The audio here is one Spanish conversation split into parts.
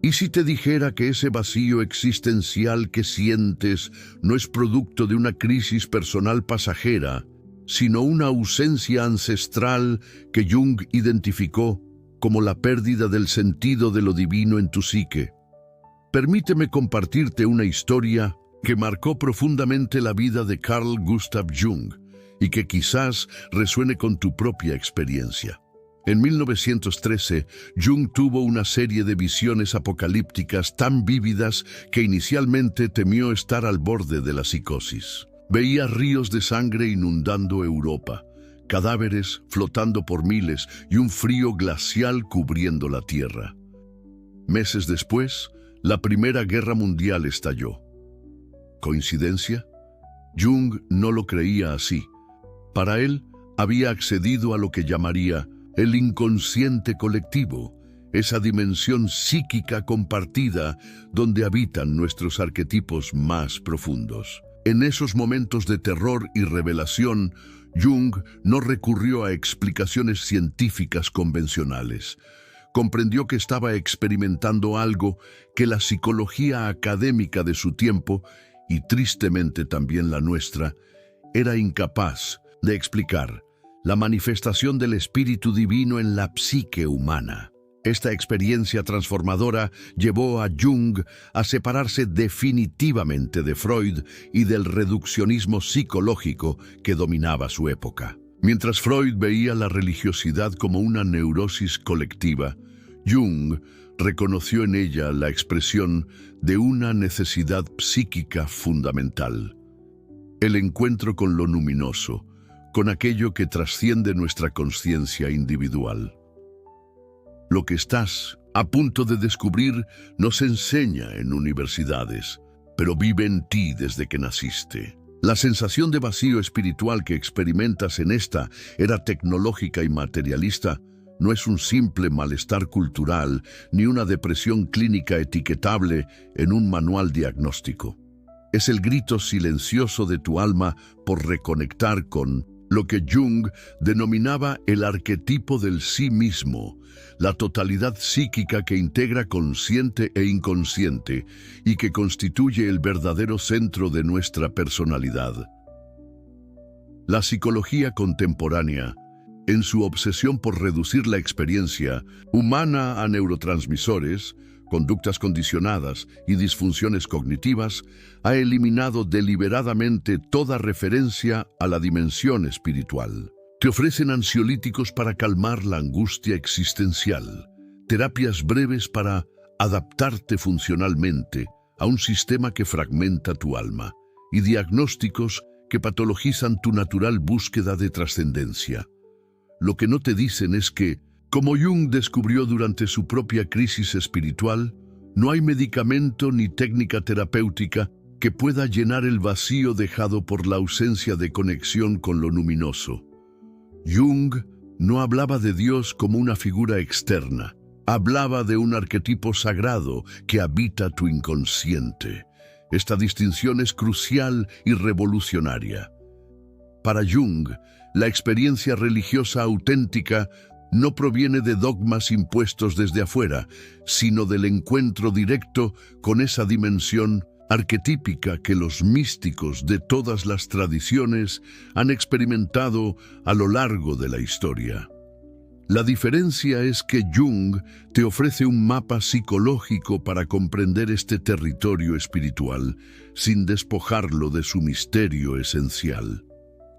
¿Y si te dijera que ese vacío existencial que sientes no es producto de una crisis personal pasajera, sino una ausencia ancestral que Jung identificó como la pérdida del sentido de lo divino en tu psique? Permíteme compartirte una historia que marcó profundamente la vida de Carl Gustav Jung y que quizás resuene con tu propia experiencia. En 1913, Jung tuvo una serie de visiones apocalípticas tan vívidas que inicialmente temió estar al borde de la psicosis. Veía ríos de sangre inundando Europa, cadáveres flotando por miles y un frío glacial cubriendo la tierra. Meses después, la Primera Guerra Mundial estalló. ¿Coincidencia? Jung no lo creía así. Para él, había accedido a lo que llamaría el inconsciente colectivo, esa dimensión psíquica compartida donde habitan nuestros arquetipos más profundos. En esos momentos de terror y revelación, Jung no recurrió a explicaciones científicas convencionales. Comprendió que estaba experimentando algo que la psicología académica de su tiempo, y tristemente también la nuestra, era incapaz de explicar: la manifestación del espíritu divino en la psique humana. Esta experiencia transformadora llevó a Jung a separarse definitivamente de Freud y del reduccionismo psicológico que dominaba su época. Mientras Freud veía la religiosidad como una neurosis colectiva, Jung reconoció en ella la expresión de una necesidad psíquica fundamental: el encuentro con lo luminoso, con aquello que trasciende nuestra conciencia individual. Lo que estás a punto de descubrir no se enseña en universidades, pero vive en ti desde que naciste. La sensación de vacío espiritual que experimentas en esta era tecnológica y materialista no es un simple malestar cultural ni una depresión clínica etiquetable en un manual diagnóstico. Es el grito silencioso de tu alma por reconectar con lo que Jung denominaba el arquetipo del sí mismo, la totalidad psíquica que integra consciente e inconsciente y que constituye el verdadero centro de nuestra personalidad. La psicología contemporánea, en su obsesión por reducir la experiencia humana a neurotransmisores, conductas condicionadas y disfunciones cognitivas, ha eliminado deliberadamente toda referencia a la dimensión espiritual. Te ofrecen ansiolíticos para calmar la angustia existencial, terapias breves para adaptarte funcionalmente a un sistema que fragmenta tu alma, y diagnósticos que patologizan tu natural búsqueda de trascendencia. Lo que no te dicen es que, como Jung descubrió durante su propia crisis espiritual, no hay medicamento ni técnica terapéutica que pueda llenar el vacío dejado por la ausencia de conexión con lo luminoso. Jung no hablaba de Dios como una figura externa, hablaba de un arquetipo sagrado que habita tu inconsciente. Esta distinción es crucial y revolucionaria. Para Jung, la experiencia religiosa auténtica no proviene de dogmas impuestos desde afuera, sino del encuentro directo con esa dimensión arquetípica que los místicos de todas las tradiciones han experimentado a lo largo de la historia. La diferencia es que Jung te ofrece un mapa psicológico para comprender este territorio espiritual, sin despojarlo de su misterio esencial.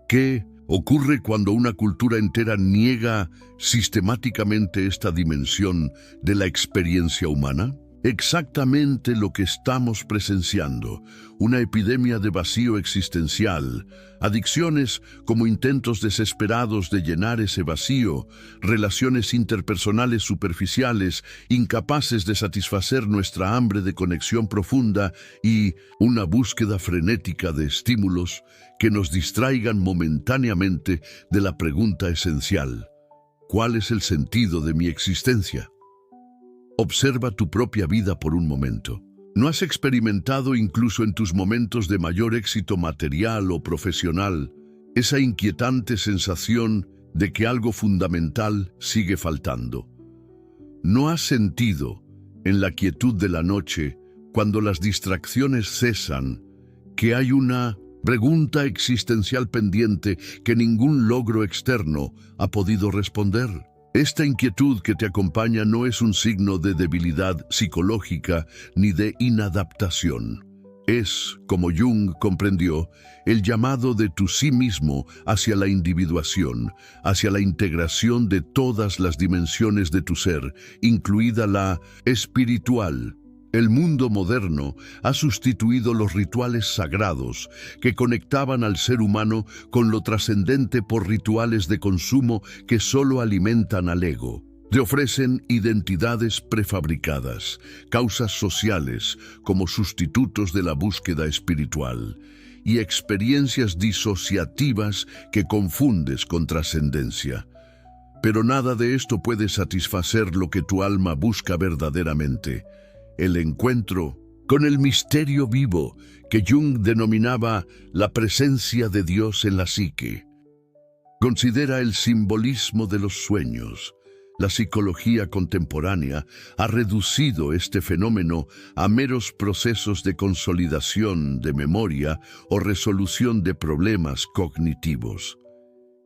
¿Qué ocurre cuando una cultura entera niega sistemáticamente esta dimensión de la experiencia humana? Exactamente lo que estamos presenciando: una epidemia de vacío existencial, adicciones como intentos desesperados de llenar ese vacío, relaciones interpersonales superficiales, incapaces de satisfacer nuestra hambre de conexión profunda, y una búsqueda frenética de estímulos que nos distraigan momentáneamente de la pregunta esencial: ¿cuál es el sentido de mi existencia? Observa tu propia vida por un momento. ¿No has experimentado, incluso en tus momentos de mayor éxito material o profesional, esa inquietante sensación de que algo fundamental sigue faltando? ¿No has sentido en la quietud de la noche, cuando las distracciones cesan, que hay una pregunta existencial pendiente que ningún logro externo ha podido responder. Esta inquietud que te acompaña no es un signo de debilidad psicológica ni de inadaptación. Es, como Jung comprendió, el llamado de tu sí mismo hacia la individuación, hacia la integración de todas las dimensiones de tu ser, incluida la espiritual. El mundo moderno ha sustituido los rituales sagrados que conectaban al ser humano con lo trascendente por rituales de consumo que solo alimentan al ego. Te ofrecen identidades prefabricadas, causas sociales como sustitutos de la búsqueda espiritual y experiencias disociativas que confundes con trascendencia. Pero nada de esto puede satisfacer lo que tu alma busca verdaderamente: el encuentro con el misterio vivo que Jung denominaba la presencia de Dios en la psique. Considera el simbolismo de los sueños. La psicología contemporánea ha reducido este fenómeno a meros procesos de consolidación de memoria o resolución de problemas cognitivos.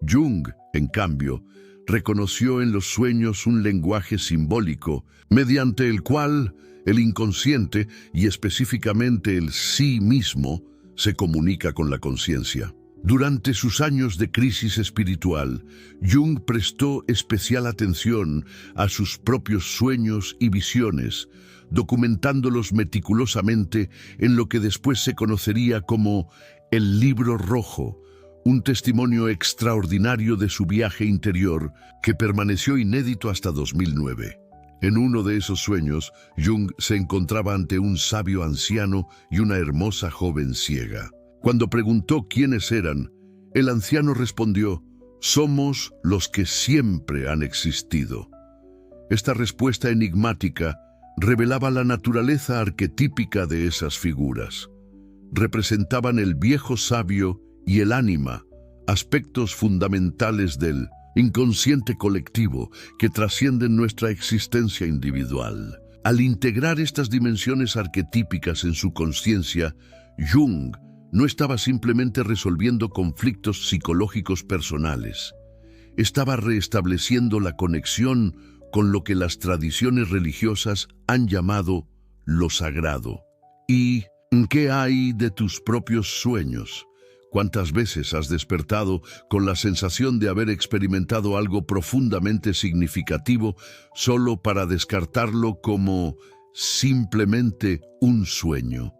Jung, en cambio, reconoció en los sueños un lenguaje simbólico mediante el cual el inconsciente, y específicamente el sí mismo, se comunica con la conciencia. Durante sus años de crisis espiritual, Jung prestó especial atención a sus propios sueños y visiones, documentándolos meticulosamente en lo que después se conocería como el Libro Rojo, un testimonio extraordinario de su viaje interior que permaneció inédito hasta 2009. En uno de esos sueños, Jung se encontraba ante un sabio anciano y una hermosa joven ciega. Cuando preguntó quiénes eran, el anciano respondió: «Somos los que siempre han existido». Esta respuesta enigmática revelaba la naturaleza arquetípica de esas figuras. Representaban el viejo sabio y el ánima, aspectos fundamentales del inconsciente colectivo que trascienden nuestra existencia individual. Al integrar estas dimensiones arquetípicas en su conciencia, Jung no estaba simplemente resolviendo conflictos psicológicos personales. Estaba reestableciendo la conexión con lo que las tradiciones religiosas han llamado lo sagrado. ¿Y qué hay de tus propios sueños? ¿Cuántas veces has despertado con la sensación de haber experimentado algo profundamente significativo solo para descartarlo como simplemente un sueño?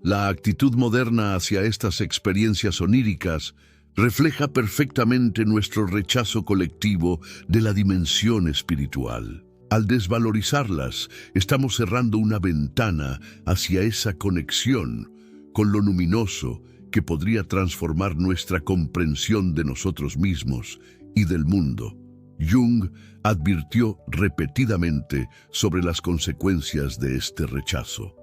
La actitud moderna hacia estas experiencias oníricas refleja perfectamente nuestro rechazo colectivo de la dimensión espiritual. Al desvalorizarlas, estamos cerrando una ventana hacia esa conexión con lo luminoso que podría transformar nuestra comprensión de nosotros mismos y del mundo. Jung advirtió repetidamente sobre las consecuencias de este rechazo.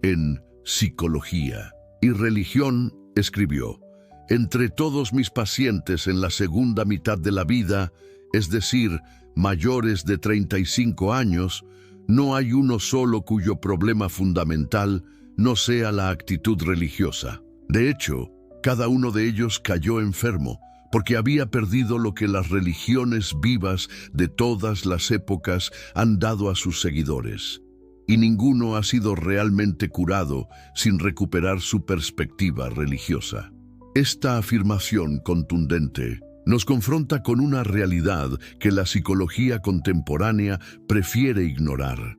En Psicología y Religión escribió: «Entre todos mis pacientes en la segunda mitad de la vida, es decir, mayores de 35 años, no hay uno solo cuyo problema fundamental no sea la actitud religiosa. De hecho, cada uno de ellos cayó enfermo, porque había perdido lo que las religiones vivas de todas las épocas han dado a sus seguidores. Y ninguno ha sido realmente curado sin recuperar su perspectiva religiosa». Esta afirmación contundente nos confronta con una realidad que la psicología contemporánea prefiere ignorar.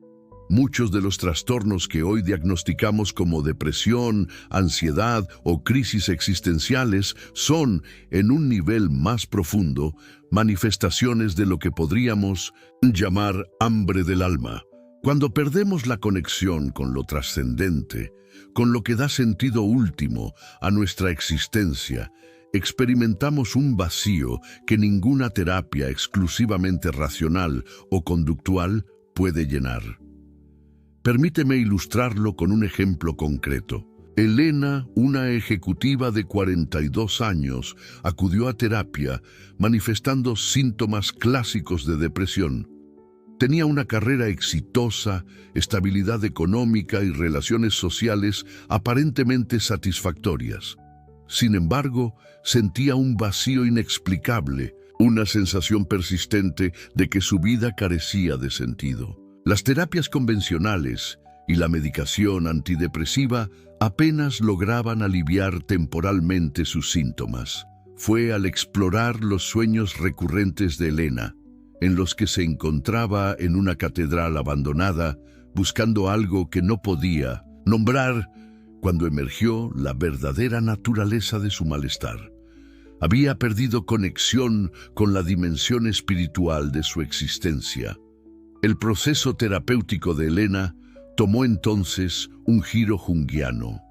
Muchos de los trastornos que hoy diagnosticamos como depresión, ansiedad o crisis existenciales son, en un nivel más profundo, manifestaciones de lo que podríamos llamar hambre del alma. Cuando perdemos la conexión con lo trascendente, con lo que da sentido último a nuestra existencia, experimentamos un vacío que ninguna terapia exclusivamente racional o conductual puede llenar. Permíteme ilustrarlo con un ejemplo concreto. Elena, una ejecutiva de 42 años, acudió a terapia manifestando síntomas clásicos de depresión. Tenía una carrera exitosa, estabilidad económica y relaciones sociales aparentemente satisfactorias. Sin embargo, sentía un vacío inexplicable, una sensación persistente de que su vida carecía de sentido. Las terapias convencionales y la medicación antidepresiva apenas lograban aliviar temporalmente sus síntomas. Fue al explorar los sueños recurrentes de Elena, en los que se encontraba en una catedral abandonada, buscando algo que no podía nombrar, cuando emergió la verdadera naturaleza de su malestar. Había perdido conexión con la dimensión espiritual de su existencia. El proceso terapéutico de Elena tomó entonces un giro junguiano.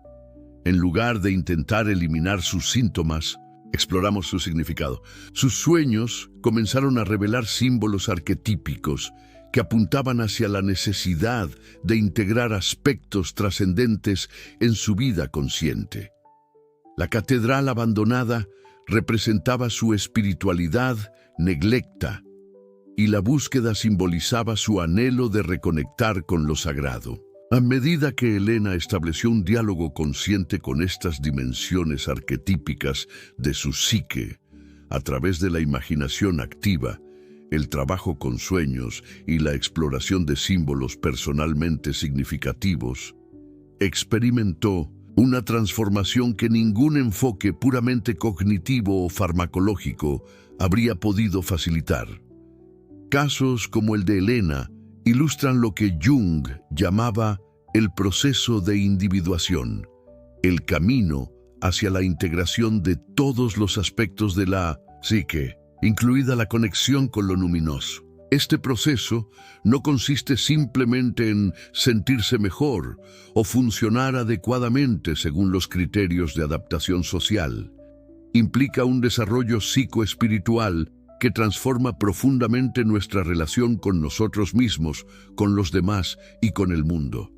En lugar de intentar eliminar sus síntomas, exploramos su significado. Sus sueños comenzaron a revelar símbolos arquetípicos que apuntaban hacia la necesidad de integrar aspectos trascendentes en su vida consciente. La catedral abandonada representaba su espiritualidad neglecta y la búsqueda simbolizaba su anhelo de reconectar con lo sagrado. A medida que Elena estableció un diálogo consciente con estas dimensiones arquetípicas de su psique, a través de la imaginación activa, el trabajo con sueños y la exploración de símbolos personalmente significativos, experimentó una transformación que ningún enfoque puramente cognitivo o farmacológico habría podido facilitar. Casos como el de Elena ilustran lo que Jung llamaba el proceso de individuación, el camino hacia la integración de todos los aspectos de la psique, incluida la conexión con lo luminoso. Este proceso no consiste simplemente en sentirse mejor o funcionar adecuadamente según los criterios de adaptación social. Implica un desarrollo psicoespiritual que transforma profundamente nuestra relación con nosotros mismos, con los demás y con el mundo.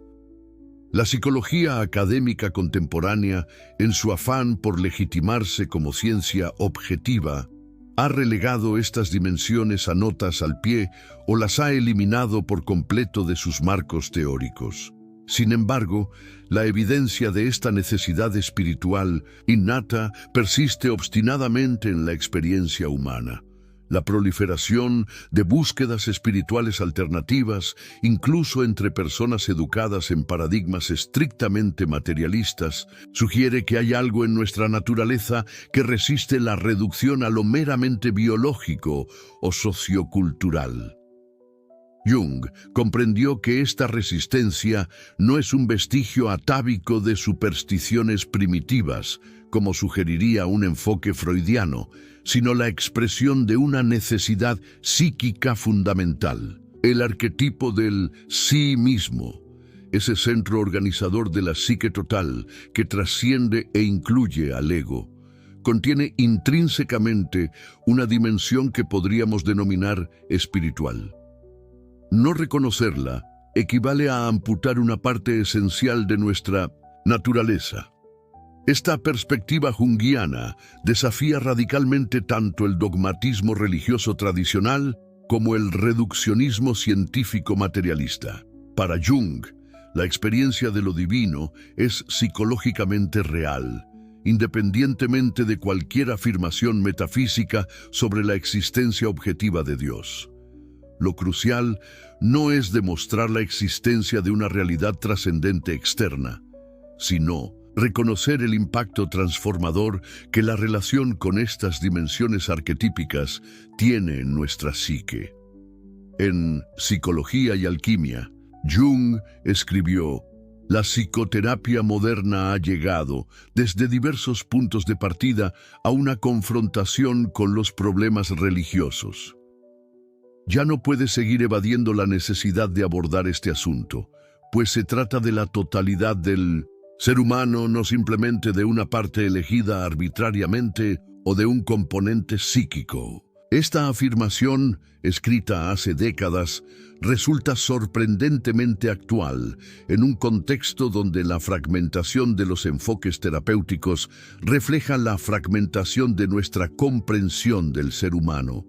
La psicología académica contemporánea, en su afán por legitimarse como ciencia objetiva, ha relegado estas dimensiones a notas al pie o las ha eliminado por completo de sus marcos teóricos. Sin embargo, la evidencia de esta necesidad espiritual innata persiste obstinadamente en la experiencia humana. La proliferación de búsquedas espirituales alternativas, incluso entre personas educadas en paradigmas estrictamente materialistas, sugiere que hay algo en nuestra naturaleza que resiste la reducción a lo meramente biológico o sociocultural. Jung comprendió que esta resistencia no es un vestigio atávico de supersticiones primitivas, como sugeriría un enfoque freudiano, sino la expresión de una necesidad psíquica fundamental, el arquetipo del sí mismo, ese centro organizador de la psique total que trasciende e incluye al ego. Contiene intrínsecamente una dimensión que podríamos denominar espiritual. No reconocerla equivale a amputar una parte esencial de nuestra naturaleza. Esta perspectiva junguiana desafía radicalmente tanto el dogmatismo religioso tradicional como el reduccionismo científico materialista. Para Jung, la experiencia de lo divino es psicológicamente real, independientemente de cualquier afirmación metafísica sobre la existencia objetiva de Dios. Lo crucial no es demostrar la existencia de una realidad trascendente externa, sino reconocer el impacto transformador que la relación con estas dimensiones arquetípicas tiene en nuestra psique. En Psicología y Alquimia, Jung escribió: la psicoterapia moderna ha llegado, desde diversos puntos de partida, a una confrontación con los problemas religiosos. Ya no puede seguir evadiendo la necesidad de abordar este asunto, pues se trata de la totalidad del ser humano, no simplemente de una parte elegida arbitrariamente o de un componente psíquico. Esta afirmación, escrita hace décadas, resulta sorprendentemente actual en un contexto donde la fragmentación de los enfoques terapéuticos refleja la fragmentación de nuestra comprensión del ser humano.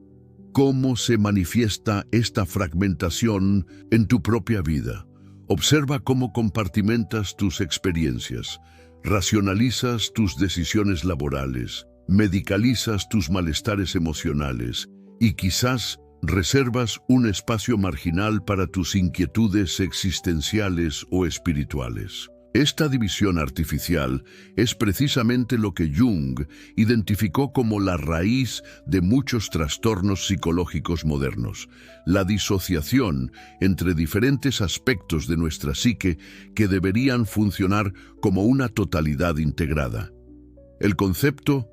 cómo se manifiesta esta fragmentación en tu propia vida. Observa cómo compartimentas tus experiencias, racionalizas tus decisiones laborales, medicalizas tus malestares emocionales y quizás reservas un espacio marginal para tus inquietudes existenciales o espirituales. Esta división artificial es precisamente lo que Jung identificó como la raíz de muchos trastornos psicológicos modernos, la disociación entre diferentes aspectos de nuestra psique que deberían funcionar como una totalidad integrada. El concepto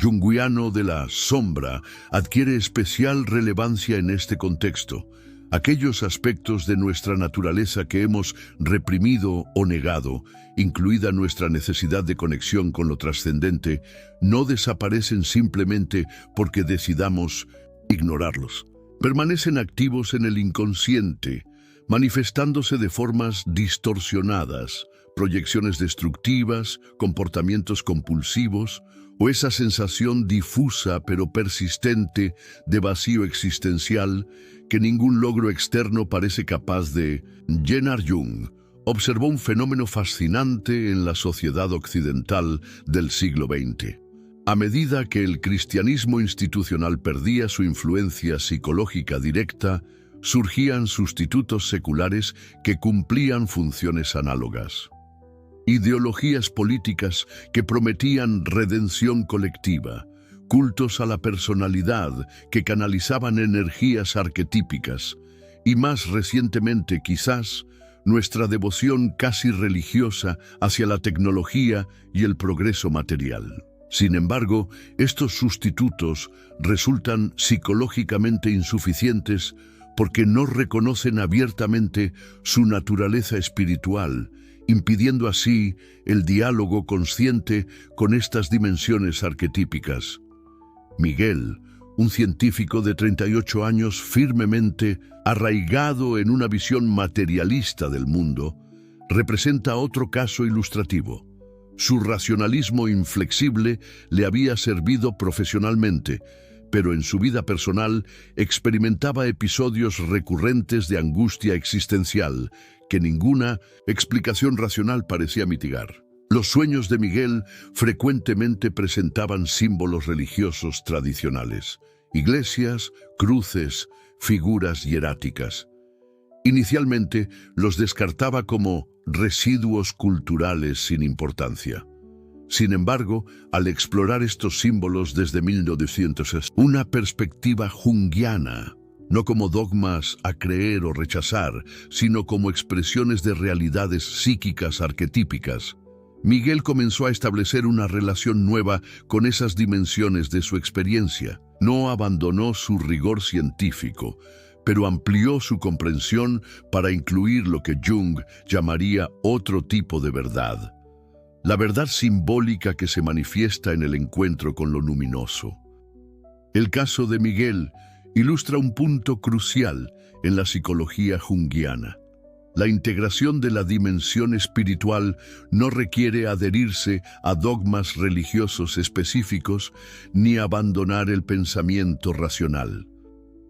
junguiano de la sombra adquiere especial relevancia en este contexto. Aquellos aspectos de nuestra naturaleza que hemos reprimido o negado, incluida nuestra necesidad de conexión con lo trascendente, no desaparecen simplemente porque decidamos ignorarlos. Permanecen activos en el inconsciente, manifestándose de formas distorsionadas, proyecciones destructivas, comportamientos compulsivos, o esa sensación difusa pero persistente de vacío existencial que ningún logro externo parece capaz de llenar. Jung observó un fenómeno fascinante en la sociedad occidental del siglo XX. A medida que el cristianismo institucional perdía su influencia psicológica directa, surgían sustitutos seculares que cumplían funciones análogas. Ideologías políticas que prometían redención colectiva, cultos a la personalidad que canalizaban energías arquetípicas y más recientemente quizás nuestra devoción casi religiosa hacia la tecnología y el progreso material. Sin embargo, estos sustitutos resultan psicológicamente insuficientes porque no reconocen abiertamente su naturaleza espiritual, impidiendo así el diálogo consciente con estas dimensiones arquetípicas. Miguel, un científico de 38 años firmemente arraigado en una visión materialista del mundo, representa otro caso ilustrativo. Su racionalismo inflexible le había servido profesionalmente, pero en su vida personal experimentaba episodios recurrentes de angustia existencial que ninguna explicación racional parecía mitigar. Los sueños de Miguel frecuentemente presentaban símbolos religiosos tradicionales, iglesias, cruces, figuras hieráticas. Inicialmente los descartaba como residuos culturales sin importancia. Sin embargo, al explorar estos símbolos desde 1960, una perspectiva junguiana, no como dogmas a creer o rechazar, sino como expresiones de realidades psíquicas arquetípicas, Miguel comenzó a establecer una relación nueva con esas dimensiones de su experiencia. No abandonó su rigor científico, pero amplió su comprensión para incluir lo que Jung llamaría otro tipo de verdad. La verdad simbólica que se manifiesta en el encuentro con lo luminoso. El caso de Miguel ilustra un punto crucial en la psicología junguiana. La integración de la dimensión espiritual no requiere adherirse a dogmas religiosos específicos ni abandonar el pensamiento racional.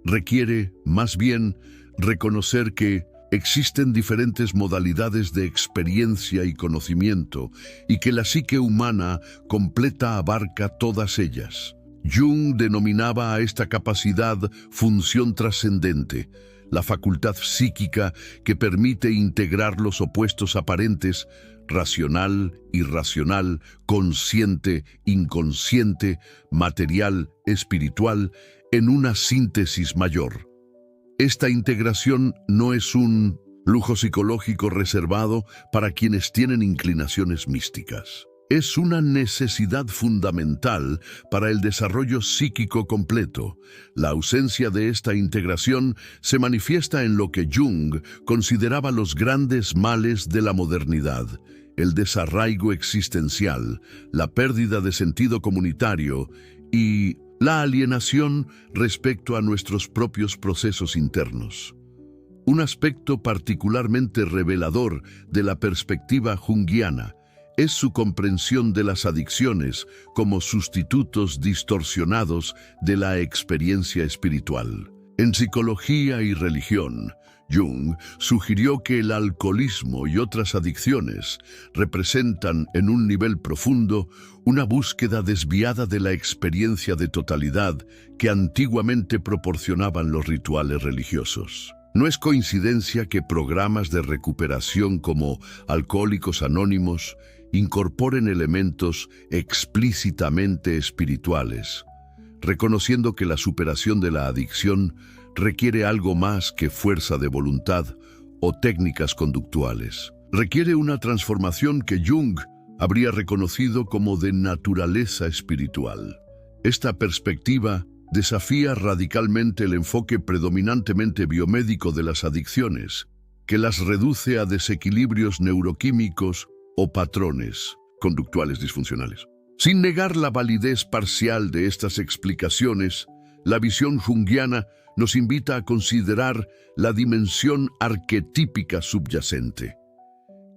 Requiere, más bien, reconocer que existen diferentes modalidades de experiencia y conocimiento y que la psique humana completa abarca todas ellas. Jung denominaba a esta capacidad función trascendente, la facultad psíquica que permite integrar los opuestos aparentes, racional, irracional, consciente, inconsciente, material, espiritual, en una síntesis mayor. Esta integración no es un lujo psicológico reservado para quienes tienen inclinaciones místicas. Es una necesidad fundamental para el desarrollo psíquico completo. La ausencia de esta integración se manifiesta en lo que Jung consideraba los grandes males de la modernidad: el desarraigo existencial, la pérdida de sentido comunitario y la alienación respecto a nuestros propios procesos internos. Un aspecto particularmente revelador de la perspectiva junguiana es su comprensión de las adicciones como sustitutos distorsionados de la experiencia espiritual. En Psicología y Religión, Jung sugirió que el alcoholismo y otras adicciones representan en un nivel profundo una búsqueda desviada de la experiencia de totalidad que antiguamente proporcionaban los rituales religiosos. No es coincidencia que programas de recuperación como Alcohólicos Anónimos incorporen elementos explícitamente espirituales, reconociendo que la superación de la adicción requiere algo más que fuerza de voluntad o técnicas conductuales. Requiere una transformación que Jung habría reconocido como de naturaleza espiritual. Esta perspectiva desafía radicalmente el enfoque predominantemente biomédico de las adicciones, que las reduce a desequilibrios neuroquímicos o patrones conductuales disfuncionales. Sin negar la validez parcial de estas explicaciones, la visión junguiana nos invita a considerar la dimensión arquetípica subyacente.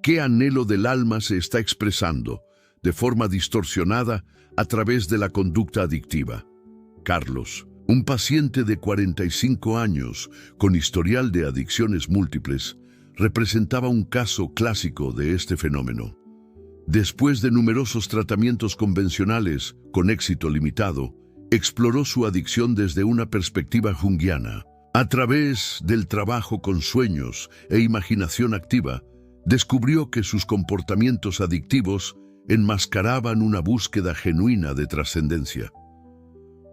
¿Qué anhelo del alma se está expresando de forma distorsionada a través de la conducta adictiva? Carlos, un paciente de 45 años con historial de adicciones múltiples, representaba un caso clásico de este fenómeno. Después de numerosos tratamientos convencionales con éxito limitado, exploró su adicción desde una perspectiva junguiana. A través del trabajo con sueños e imaginación activa, descubrió que sus comportamientos adictivos enmascaraban una búsqueda genuina de trascendencia.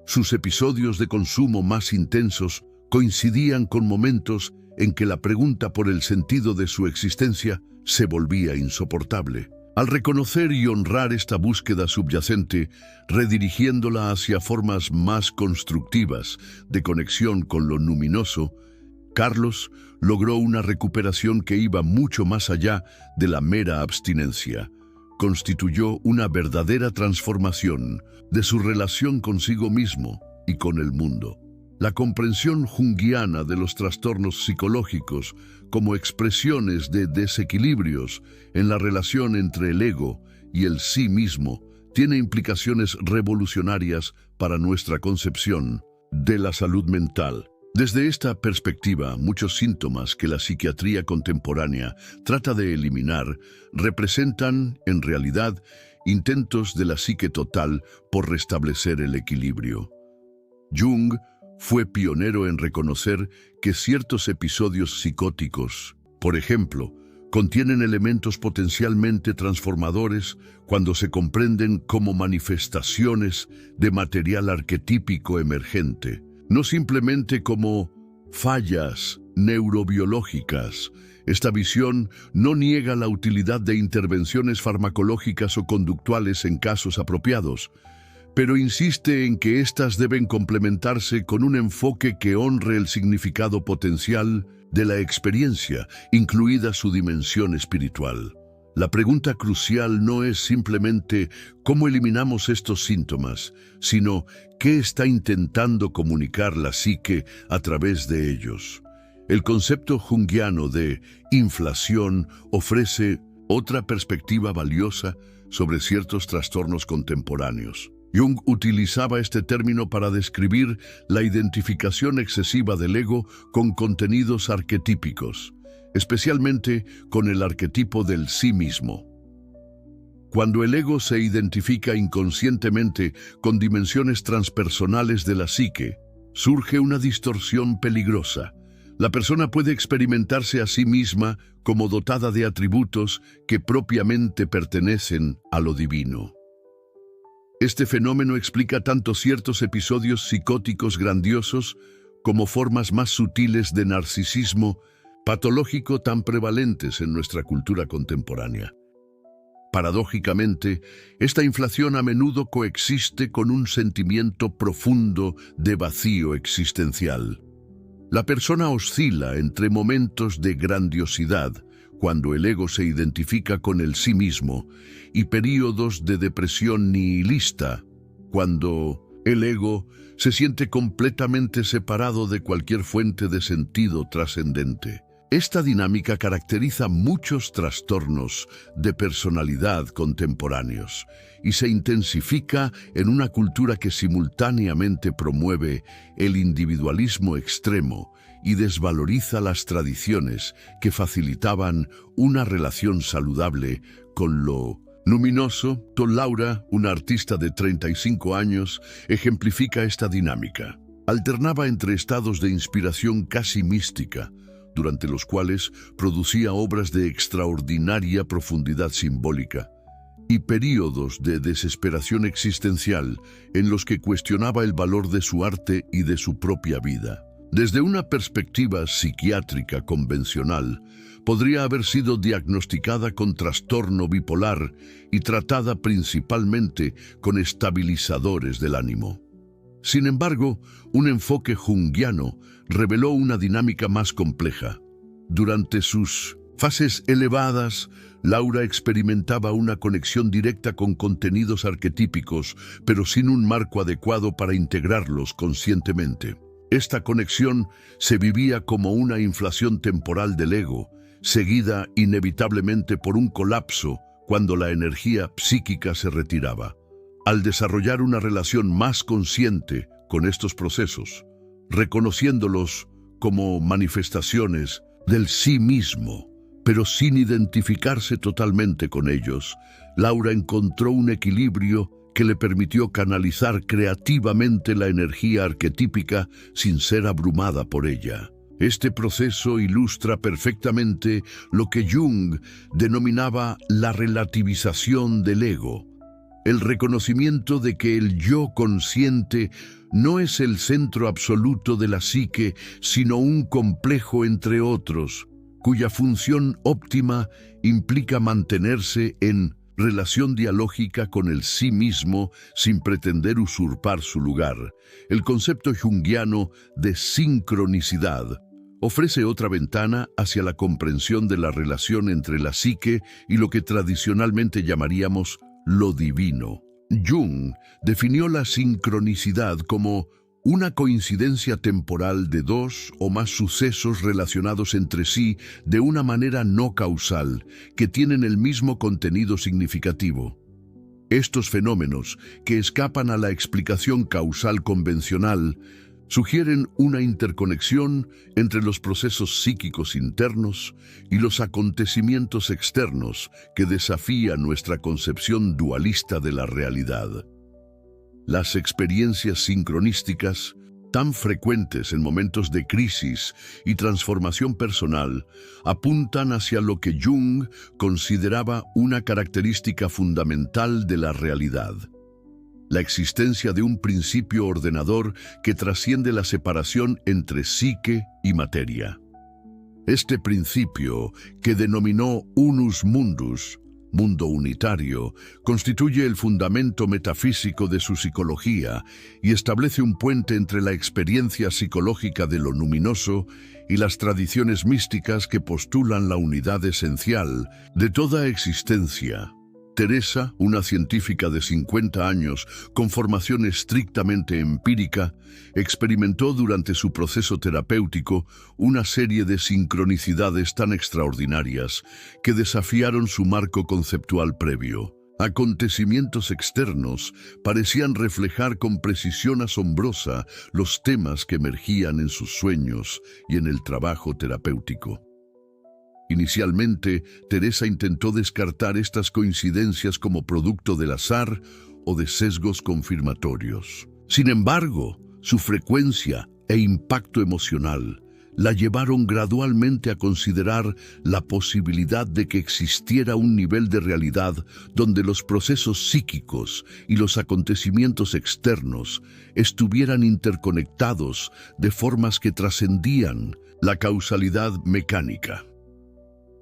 Sus episodios de consumo más intensos coincidían con momentos en que la pregunta por el sentido de su existencia se volvía insoportable. Al reconocer y honrar esta búsqueda subyacente, redirigiéndola hacia formas más constructivas de conexión con lo luminoso, Carlos logró una recuperación que iba mucho más allá de la mera abstinencia. Constituyó una verdadera transformación de su relación consigo mismo y con el mundo. La comprensión junguiana de los trastornos psicológicos como expresiones de desequilibrios en la relación entre el ego y el sí mismo tiene implicaciones revolucionarias para nuestra concepción de la salud mental. Desde esta perspectiva, muchos síntomas que la psiquiatría contemporánea trata de eliminar representan, en realidad, intentos de la psique total por restablecer el equilibrio. Jung fue pionero en reconocer que ciertos episodios psicóticos, por ejemplo, contienen elementos potencialmente transformadores cuando se comprenden como manifestaciones de material arquetípico emergente, no simplemente como fallas neurobiológicas. Esta visión no niega la utilidad de intervenciones farmacológicas o conductuales en casos apropiados, pero insiste en que éstas deben complementarse con un enfoque que honre el significado potencial de la experiencia, incluida su dimensión espiritual. La pregunta crucial no es simplemente cómo eliminamos estos síntomas, sino qué está intentando comunicar la psique a través de ellos. El concepto junguiano de inflación ofrece otra perspectiva valiosa sobre ciertos trastornos contemporáneos. Jung utilizaba este término para describir la identificación excesiva del ego con contenidos arquetípicos, especialmente con el arquetipo del sí mismo. Cuando el ego se identifica inconscientemente con dimensiones transpersonales de la psique, surge una distorsión peligrosa. La persona puede experimentarse a sí misma como dotada de atributos que propiamente pertenecen a lo divino. Este fenómeno explica tanto ciertos episodios psicóticos grandiosos como formas más sutiles de narcisismo patológico tan prevalentes en nuestra cultura contemporánea. Paradójicamente, esta inflación a menudo coexiste con un sentimiento profundo de vacío existencial. La persona oscila entre momentos de grandiosidad, cuando el ego se identifica con el sí mismo, y períodos de depresión nihilista, cuando el ego se siente completamente separado de cualquier fuente de sentido trascendente. Esta dinámica caracteriza muchos trastornos de personalidad contemporáneos y se intensifica en una cultura que simultáneamente promueve el individualismo extremo y desvaloriza las tradiciones que facilitaban una relación saludable con lo luminoso. Laura, una artista de 35 años, ejemplifica esta dinámica. Alternaba entre estados de inspiración casi mística, durante los cuales producía obras de extraordinaria profundidad simbólica, y períodos de desesperación existencial en los que cuestionaba el valor de su arte y de su propia vida. Desde una perspectiva psiquiátrica convencional, podría haber sido diagnosticada con trastorno bipolar y tratada principalmente con estabilizadores del ánimo. Sin embargo, un enfoque junguiano reveló una dinámica más compleja. Durante sus fases elevadas, Laura experimentaba una conexión directa con contenidos arquetípicos, pero sin un marco adecuado para integrarlos conscientemente. Esta conexión se vivía como una inflación temporal del ego, seguida inevitablemente por un colapso cuando la energía psíquica se retiraba. Al desarrollar una relación más consciente con estos procesos, reconociéndolos como manifestaciones del sí mismo, pero sin identificarse totalmente con ellos, Laura encontró un equilibrio que le permitió canalizar creativamente la energía arquetípica sin ser abrumada por ella. Este proceso ilustra perfectamente lo que Jung denominaba la relativización del ego, el reconocimiento de que el yo consciente no es el centro absoluto de la psique, sino un complejo entre otros, cuya función óptima implica mantenerse en relación dialógica con el sí mismo sin pretender usurpar su lugar. El concepto junguiano de sincronicidad ofrece otra ventana hacia la comprensión de la relación entre la psique y lo que tradicionalmente llamaríamos lo divino. Jung definió la sincronicidad como una coincidencia temporal de dos o más sucesos relacionados entre sí de una manera no causal, que tienen el mismo contenido significativo. Estos fenómenos, que escapan a la explicación causal convencional, sugieren una interconexión entre los procesos psíquicos internos y los acontecimientos externos que desafían nuestra concepción dualista de la realidad. Las experiencias sincronísticas, tan frecuentes en momentos de crisis y transformación personal, apuntan hacia lo que Jung consideraba una característica fundamental de la realidad: la existencia de un principio ordenador que trasciende la separación entre psique y materia. Este principio, que denominó unus mundus, mundo unitario, constituye el fundamento metafísico de su psicología y establece un puente entre la experiencia psicológica de lo luminoso y las tradiciones místicas que postulan la unidad esencial de toda existencia. Teresa, una científica de 50 años con formación estrictamente empírica, experimentó durante su proceso terapéutico una serie de sincronicidades tan extraordinarias que desafiaron su marco conceptual previo. Acontecimientos externos parecían reflejar con precisión asombrosa los temas que emergían en sus sueños y en el trabajo terapéutico. Inicialmente, Teresa intentó descartar estas coincidencias como producto del azar o de sesgos confirmatorios. Sin embargo, su frecuencia e impacto emocional la llevaron gradualmente a considerar la posibilidad de que existiera un nivel de realidad donde los procesos psíquicos y los acontecimientos externos estuvieran interconectados de formas que trascendían la causalidad mecánica.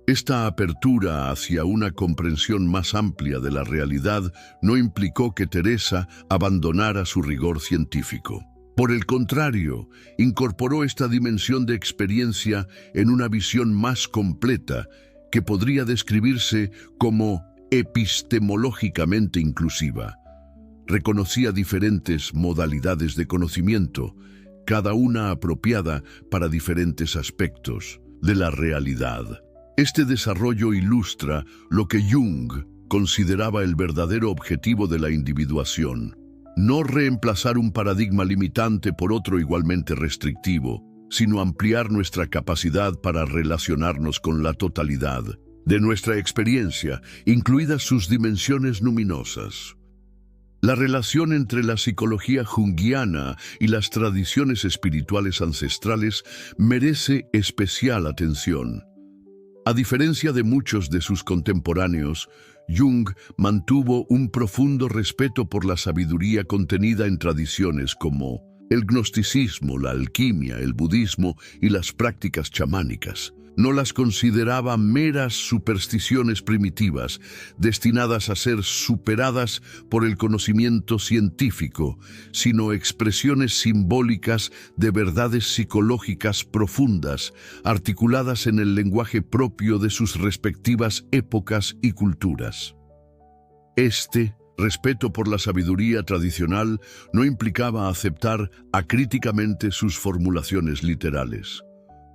Esta apertura hacia una comprensión más amplia de la realidad no implicó que Teresa abandonara su rigor científico. Por el contrario, incorporó esta dimensión de experiencia en una visión más completa que podría describirse como epistemológicamente inclusiva. Reconocía diferentes modalidades de conocimiento, cada una apropiada para diferentes aspectos, de la realidad. Este desarrollo ilustra lo que Jung consideraba el verdadero objetivo de la individuación: no reemplazar un paradigma limitante por otro igualmente restrictivo, sino ampliar nuestra capacidad para relacionarnos con la totalidad de nuestra experiencia, incluidas sus dimensiones luminosas. La relación entre la psicología junguiana y las tradiciones espirituales ancestrales merece especial atención. A diferencia de muchos de sus contemporáneos, Jung mantuvo un profundo respeto por la sabiduría contenida en tradiciones como el gnosticismo, la alquimia, el budismo y las prácticas chamánicas. No las consideraba meras supersticiones primitivas, destinadas a ser superadas por el conocimiento científico, sino expresiones simbólicas de verdades psicológicas profundas, articuladas en el lenguaje propio de sus respectivas épocas y culturas. Este respeto por la sabiduría tradicional no implicaba aceptar acríticamente sus formulaciones literales.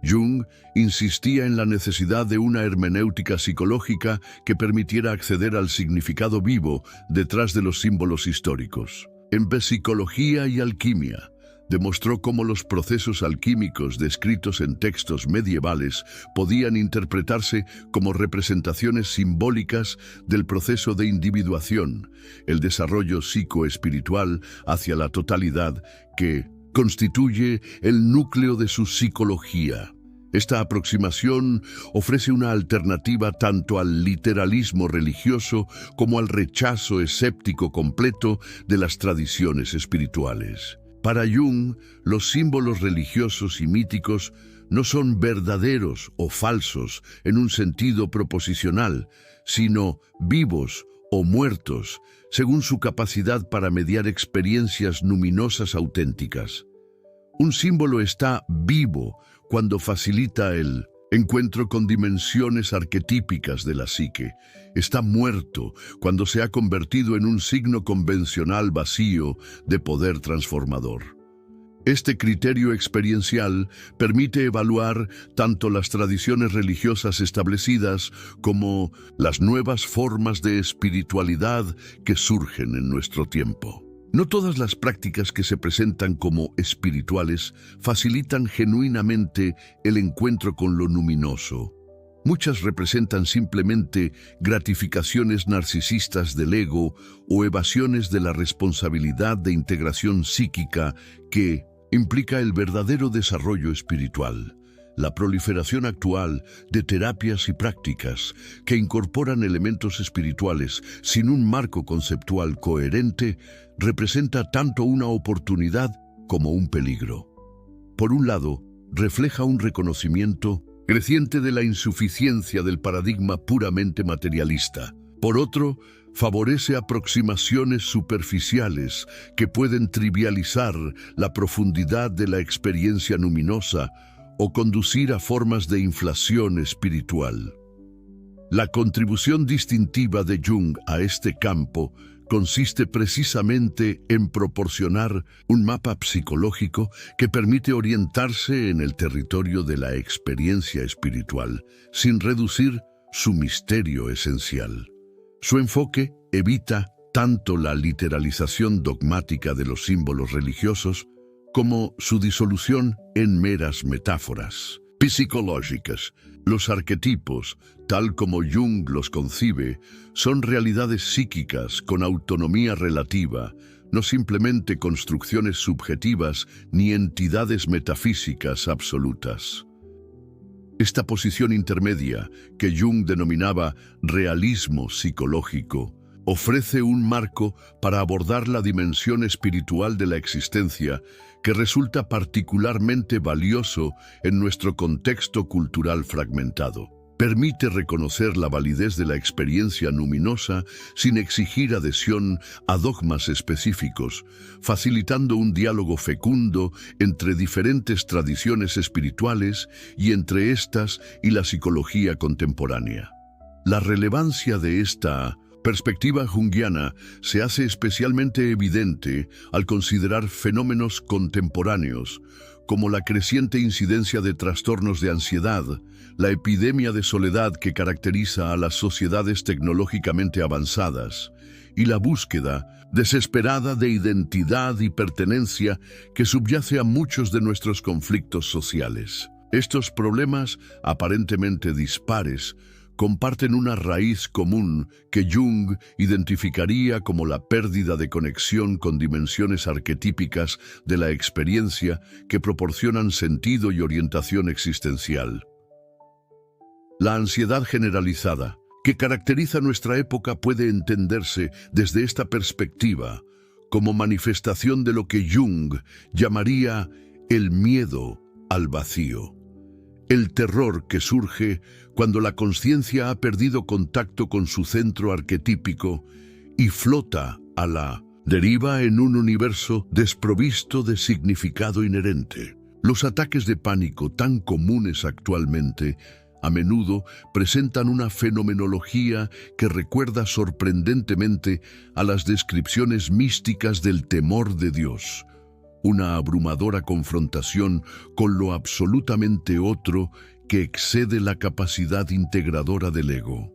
Jung insistía en la necesidad de una hermenéutica psicológica que permitiera acceder al significado vivo detrás de los símbolos históricos. En Psicología y Alquimia, demostró cómo los procesos alquímicos descritos en textos medievales podían interpretarse como representaciones simbólicas del proceso de individuación, el desarrollo psicoespiritual hacia la totalidad que constituye el núcleo de su psicología. Esta aproximación ofrece una alternativa tanto al literalismo religioso como al rechazo escéptico completo de las tradiciones espirituales. Para Jung, los símbolos religiosos y míticos no son verdaderos o falsos en un sentido proposicional, sino vivos o muertos, según su capacidad para mediar experiencias luminosas auténticas. Un símbolo está vivo cuando facilita el encuentro con dimensiones arquetípicas de la psique. Está muerto cuando se ha convertido en un signo convencional vacío de poder transformador. Este criterio experiencial permite evaluar tanto las tradiciones religiosas establecidas como las nuevas formas de espiritualidad que surgen en nuestro tiempo. No todas las prácticas que se presentan como espirituales facilitan genuinamente el encuentro con lo luminoso. Muchas representan simplemente gratificaciones narcisistas del ego o evasiones de la responsabilidad de integración psíquica que implica el verdadero desarrollo espiritual. La proliferación actual de terapias y prácticas que incorporan elementos espirituales sin un marco conceptual coherente representa tanto una oportunidad como un peligro. Por un lado, refleja un reconocimiento creciente de la insuficiencia del paradigma puramente materialista. Por otro, favorece aproximaciones superficiales que pueden trivializar la profundidad de la experiencia luminosa o conducir a formas de inflación espiritual. La contribución distintiva de Jung a este campo consiste precisamente en proporcionar un mapa psicológico que permite orientarse en el territorio de la experiencia espiritual, sin reducir su misterio esencial. Su enfoque evita tanto la literalización dogmática de los símbolos religiosos como su disolución en meras metáforas psicológicas. Los arquetipos, tal como Jung los concibe, son realidades psíquicas con autonomía relativa, no simplemente construcciones subjetivas ni entidades metafísicas absolutas. Esta posición intermedia, que Jung denominaba realismo psicológico, ofrece un marco para abordar la dimensión espiritual de la existencia que resulta particularmente valioso en nuestro contexto cultural fragmentado. Permite reconocer la validez de la experiencia luminosa sin exigir adhesión a dogmas específicos, facilitando un diálogo fecundo entre diferentes tradiciones espirituales y entre estas y la psicología contemporánea. La relevancia de esta perspectiva junguiana se hace especialmente evidente al considerar fenómenos contemporáneos, como la creciente incidencia de trastornos de ansiedad, la epidemia de soledad que caracteriza a las sociedades tecnológicamente avanzadas, y la búsqueda desesperada de identidad y pertenencia que subyace a muchos de nuestros conflictos sociales. Estos problemas, aparentemente dispares, comparten una raíz común que Jung identificaría como la pérdida de conexión con dimensiones arquetípicas de la experiencia que proporcionan sentido y orientación existencial. La ansiedad generalizada, que caracteriza nuestra época, puede entenderse desde esta perspectiva como manifestación de lo que Jung llamaría el miedo al vacío. El terror que surge cuando la conciencia ha perdido contacto con su centro arquetípico y flota a la deriva en un universo desprovisto de significado inherente. Los ataques de pánico tan comunes actualmente a menudo presentan una fenomenología que recuerda sorprendentemente a las descripciones místicas del temor de Dios, una abrumadora confrontación con lo absolutamente otro que excede la capacidad integradora del ego.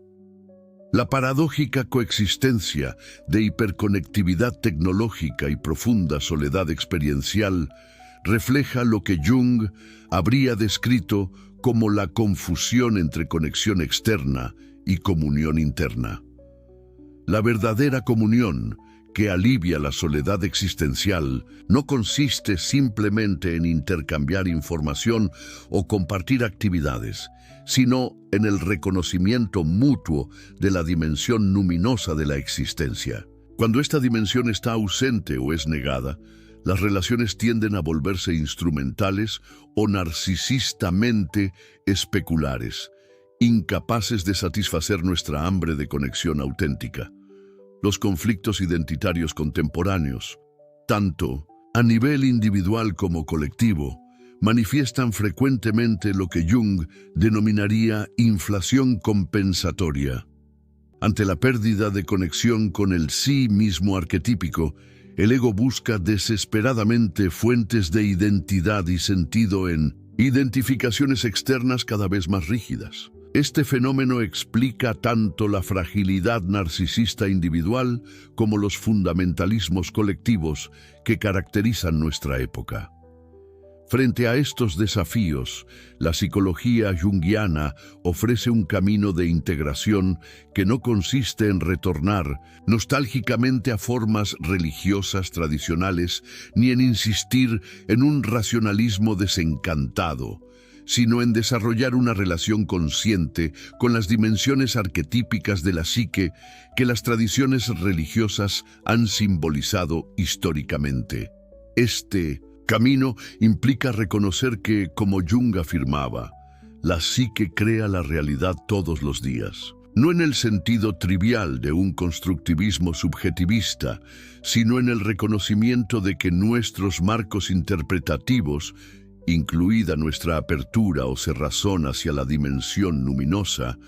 La paradójica coexistencia de hiperconectividad tecnológica y profunda soledad experiencial refleja lo que Jung habría descrito como la confusión entre conexión externa y comunión interna. La verdadera comunión, que alivia la soledad existencial, no consiste simplemente en intercambiar información o compartir actividades, sino en el reconocimiento mutuo de la dimensión luminosa de la existencia. Cuando esta dimensión está ausente o es negada, las relaciones tienden a volverse instrumentales o narcisistamente especulares, incapaces de satisfacer nuestra hambre de conexión auténtica. Los conflictos identitarios contemporáneos, tanto a nivel individual como colectivo, manifiestan frecuentemente lo que Jung denominaría inflación compensatoria. Ante la pérdida de conexión con el sí mismo arquetípico, el ego busca desesperadamente fuentes de identidad y sentido en identificaciones externas cada vez más rígidas. Este fenómeno explica tanto la fragilidad narcisista individual como los fundamentalismos colectivos que caracterizan nuestra época. Frente a estos desafíos, la psicología junguiana ofrece un camino de integración que no consiste en retornar nostálgicamente a formas religiosas tradicionales ni en insistir en un racionalismo desencantado, sino en desarrollar una relación consciente con las dimensiones arquetípicas de la psique que las tradiciones religiosas han simbolizado históricamente. Este camino implica reconocer que, como Jung afirmaba, la psique crea la realidad todos los días, no en el sentido trivial de un constructivismo subjetivista, sino en el reconocimiento de que nuestros marcos interpretativos, incluida nuestra apertura o cerrazón hacia la dimensión luminosa,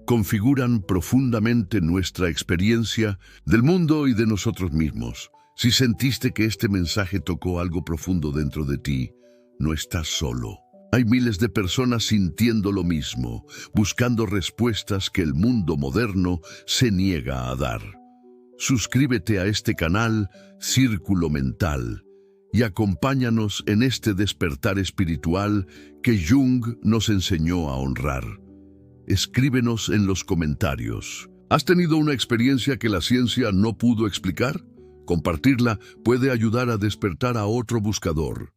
configuran profundamente nuestra experiencia del mundo y de nosotros mismos. Si sentiste que este mensaje tocó algo profundo dentro de ti, no estás solo. Hay miles de personas sintiendo lo mismo, buscando respuestas que el mundo moderno se niega a dar. Suscríbete a este canal Círculo Mental y acompáñanos en este despertar espiritual que Jung nos enseñó a honrar. Escríbenos en los comentarios. ¿Has tenido una experiencia que la ciencia no pudo explicar? Compartirla puede ayudar a despertar a otro buscador.